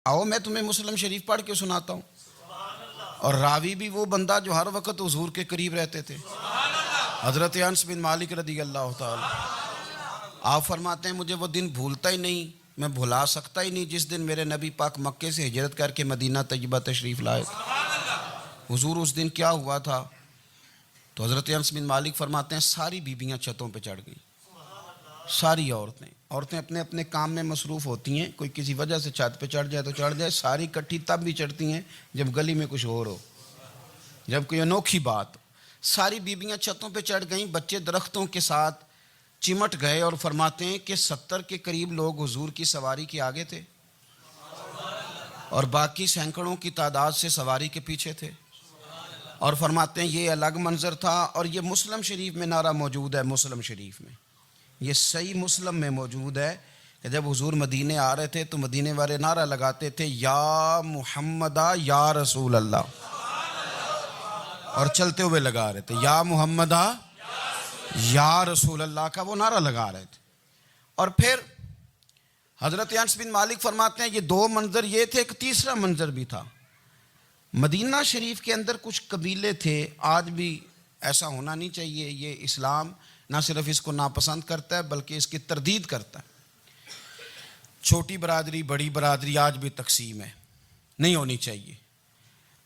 آؤ میں تمہیں مسلم شریف پڑھ کے سناتا ہوں. اور راوی بھی وہ بندہ جو ہر وقت حضور کے قریب رہتے تھے، حضرت انس بن مالک رضی اللہ تعالی. آپ فرماتے ہیں مجھے وہ دن بھولتا ہی نہیں، میں بھلا سکتا ہی نہیں جس دن میرے نبی پاک مکے سے ہجرت کر کے مدینہ طیبہ تشریف لائے. حضور اس دن کیا ہوا تھا؟ تو حضرت انس بن مالک فرماتے ہیں ساری بیبیاں چھتوں پہ چڑھ گئیں، ساری عورتیں اپنے اپنے کام میں مصروف ہوتی ہیں. کوئی کسی وجہ سے چھت پہ چڑھ جائے تو چڑھ جائے، ساری کٹھی تب بھی چڑھتی ہیں جب گلی میں کچھ اور ہو، جب کوئی انوکھی بات. ساری بیبیاں چھتوں پہ چڑھ گئیں، بچے درختوں کے ساتھ چمٹ گئے. اور فرماتے ہیں کہ 70 کے قریب لوگ حضور کی سواری کے آگے تھے اور باقی سینکڑوں کی تعداد سے سواری کے پیچھے تھے. اور فرماتے ہیں یہ الگ منظر تھا. اور یہ مسلم شریف میں نعرہ موجود ہے، مسلم شریف میں یہ صحیح مسلم میں موجود ہے کہ جب حضور مدینے آ رہے تھے تو مدینے والے نعرہ لگاتے تھے یا محمدہ یا رسول اللہ، اور چلتے ہوئے لگا رہے تھے یا محمدہ یا رسول اللہ کا وہ نعرہ لگا رہے تھے. اور پھر حضرت انس بن مالک فرماتے ہیں یہ دو منظر یہ تھے، ایک تیسرا منظر بھی تھا. مدینہ شریف کے اندر کچھ قبیلے تھے، آج بھی ایسا ہونا نہیں چاہیے. یہ اسلام نہ صرف اس کو ناپسند کرتا ہے بلکہ اس کی تردید کرتا ہے. چھوٹی برادری بڑی برادری آج بھی تقسیم ہے، نہیں ہونی چاہیے.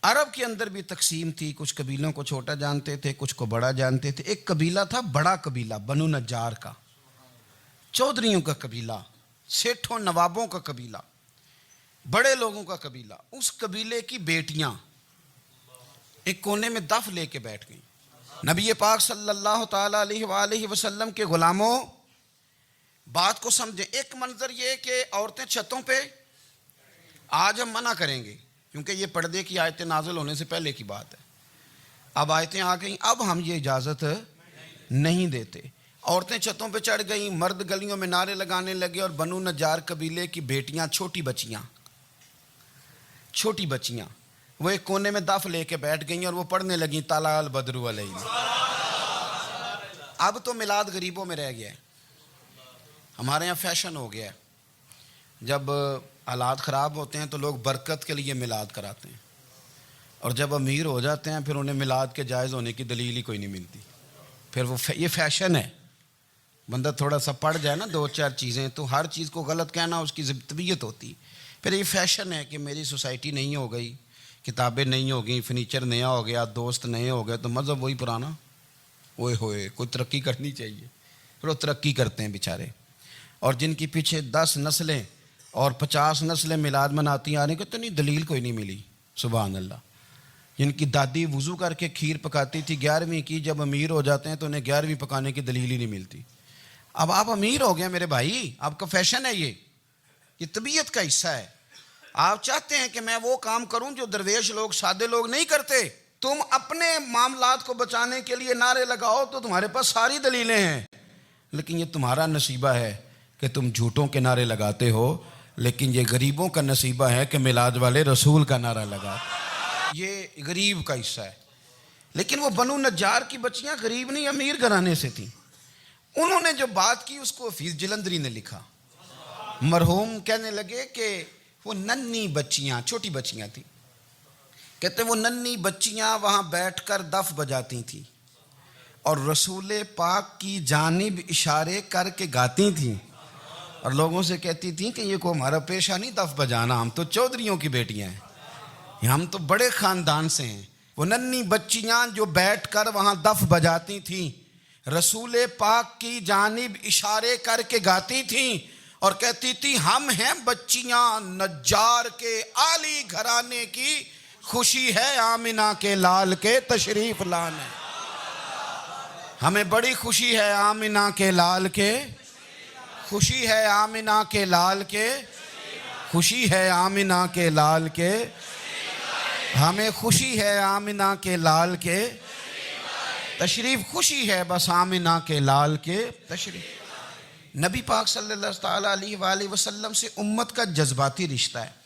عرب کے اندر بھی تقسیم تھی، کچھ قبیلوں کو چھوٹا جانتے تھے، کچھ کو بڑا جانتے تھے. ایک قبیلہ تھا بڑا قبیلہ، بنو نجار کا، چودھریوں کا قبیلہ، سیٹھوں نوابوں کا قبیلہ، بڑے لوگوں کا قبیلہ. اس قبیلے کی بیٹیاں ایک کونے میں دف لے کے بیٹھ گئیں. نبی پاک صلی اللہ تعالی علیہ وآلہ وسلم کے غلاموں بات کو سمجھیں. ایک منظر یہ کہ عورتیں چھتوں پہ، آج ہم منع کریں گے کیونکہ یہ پردے کی آیتیں نازل ہونے سے پہلے کی بات ہے. اب آیتیں آ گئیں، اب ہم یہ اجازت نہیں دیتے. عورتیں چھتوں پہ چڑھ گئیں، مرد گلیوں میں نعرے لگانے لگے. اور بنو نجار قبیلے کی بیٹیاں، چھوٹی بچیاں وہ ایک کونے میں دف لے کے بیٹھ گئیں اور وہ پڑھنے لگیں طلع البدر علینا. اب تو میلاد غریبوں میں رہ گیا ہے، ہمارے یہاں فیشن ہو گیا ہے. جب حالات خراب ہوتے ہیں تو لوگ برکت کے لیے میلاد کراتے ہیں، اور جب امیر ہو جاتے ہیں پھر انہیں میلاد کے جائز ہونے کی دلیل ہی کوئی نہیں ملتی. پھر وہ یہ فیشن ہے. بندہ تھوڑا سا پڑھ جائے نا دو چار چیزیں تو ہر چیز کو غلط کہنا اس کی طبیعت ہوتی. پھر یہ فیشن ہے کہ میری سوسائٹی نہیں ہو گئی، کتابیں نہیں ہو گئیں، فرنیچر نیا ہو گیا، دوست نئے ہو گئے تو مذہب وہی پرانا. اوئے ہوئے کوئی ترقی کرنی چاہیے. پھر وہ ترقی کرتے ہیں بیچارے. اور جن کی پیچھے 10 نسلیں اور 50 نسلیں میلاد مناتی آ رہی کہ اتنی دلیل کوئی نہیں ملی. سبحان اللہ. جن کی دادی وضو کر کے کھیر پکاتی تھی 11ویں کی، جب امیر ہو جاتے ہیں تو انہیں 11ویں پکانے کی دلیل ہی نہیں ملتی. اب آپ امیر ہو گئے میرے بھائی، آپ کا فیشن ہے، یہ طبیعت کا حصہ ہے. آپ چاہتے ہیں کہ میں وہ کام کروں جو درویش لوگ، سادے لوگ نہیں کرتے. تم اپنے معاملات کو بچانے کے لیے نعرے لگاؤ تو تمہارے پاس ساری دلیلیں ہیں، لیکن یہ تمہارا نصیبہ ہے کہ تم جھوٹوں کے نعرے لگاتے ہو. لیکن یہ غریبوں کا نصیبہ ہے کہ میلاد والے رسول کا نعرہ لگا. یہ غریب کا حصہ ہے. لیکن وہ بنو نجار کی بچیاں غریب نہیں، امیر گھرانے سے تھیں. انہوں نے جو بات کی اس کو حفیظ جلندری نے لکھا. مرحوم کہنے لگے کہ وہ ننھی بچیاں، چھوٹی بچیاں تھیں. کہتے وہ ننھی بچیاں وہاں بیٹھ کر دف بجاتی تھیں اور رسول پاک کی جانب اشارے کر کے گاتی تھیں اور لوگوں سے کہتی تھیں کہ یہ کو ہمارا پیشہ نہیں دف بجانا، ہم تو چودھریوں کی بیٹیاں ہیں، ہم تو بڑے خاندان سے ہیں. وہ ننھی بچیاں جو بیٹھ کر وہاں دف بجاتی تھیں، رسول پاک کی جانب اشارے کر کے گاتی تھیں اور کہتی تھی ہم ہیں بچیاں نجار کے عالی گھرانے کی، خوشی ہے آمنہ کے لال کے تشریف لانے. ہمیں بڑی خوشی ہے آمنہ کے لال کے، خوشی ہے آمنہ کے لال کے، خوشی ہے آمنہ کے لال کے، ہمیں خوشی ہے آمنہ کے لال کے تشریف، خوشی ہے بس آمنہ کے لال کے تشریف. نبی پاک صلی اللہ تعالیٰ علیہ وآلہ وسلم سے امت کا جذباتی رشتہ ہے.